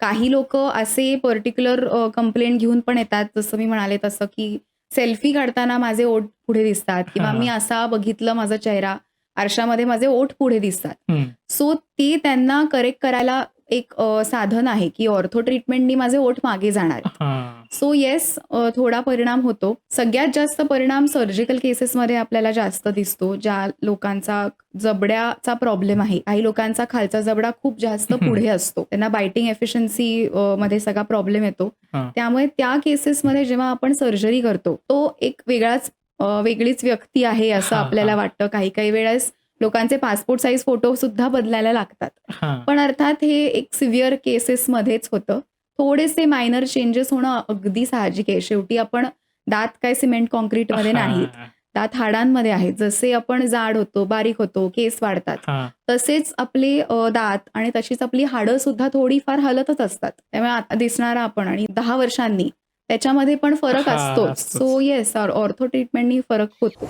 काही लोकं असे पर्टिक्युलर कंप्लेंट घेऊन पण येतात, जसं मी म्हणाले तसं, की सेल्फी काढताना माझे ओठ पुढे दिसतात किंवा मी हां. असा बघितलं माझा चेहरा, आरशामध्ये माझे ओठ पुढे दिसतात. हं. सो ते त्यांना करेक्ट करायला एक साधन आहे, की ऑर्थो ट्रीटमेंटनी माझे ओठ मागे जाणार आहेत. हां. सो येस थोडा परिणाम होतो. सगळ्यात जास्त परिणाम सर्जिकल केसेसमध्ये आपल्याला जास्त दिसतो. ज्या लोकांचा जबड्याचा प्रॉब्लेम आहे. काही लोकांचा खालचा जबडा खूप जास्त हं. पुढे असतो. त्यांना बायटिंग एफिशियन्सी मध्ये सगळा प्रॉब्लेम येतो. हां. त्यामुळे त्या केसेसमध्ये जेव्हा आपण सर्जरी करतो, तो एक वेगळीच व्यक्ती आहे असं हां, आपल्याला हां. वाटतं. काही वेळेस लोकांचे पासपोर्ट साइज फोटो सुद्धा बदलायला लागतात. हां. पण अर्थात हे एक सिव्हिअर केसेसमध्येच होतं. थोडेसे मायनर चेंजेस होणं अगदी साहजिक आहे. शेवटी आपण दात काय सिमेंट काँक्रीटमध्ये नाहीत. हां. दात हाडांमध्ये आहेत. जसे आपण जाड होतो, बारीक होतो, केस वाढतात. हां. तसेच आपले दात आणि तशीच आपली हाडं सुद्धा थोडीफार हलतच असतात. त्यामुळे आता दिसणारा आपण आणि 10 वर्षांनी त्याच्यामध्ये पण फरक हां, असतोच. असतोच. सो येस ऑर्थो ट्रीटमेंटनी फरक होतो.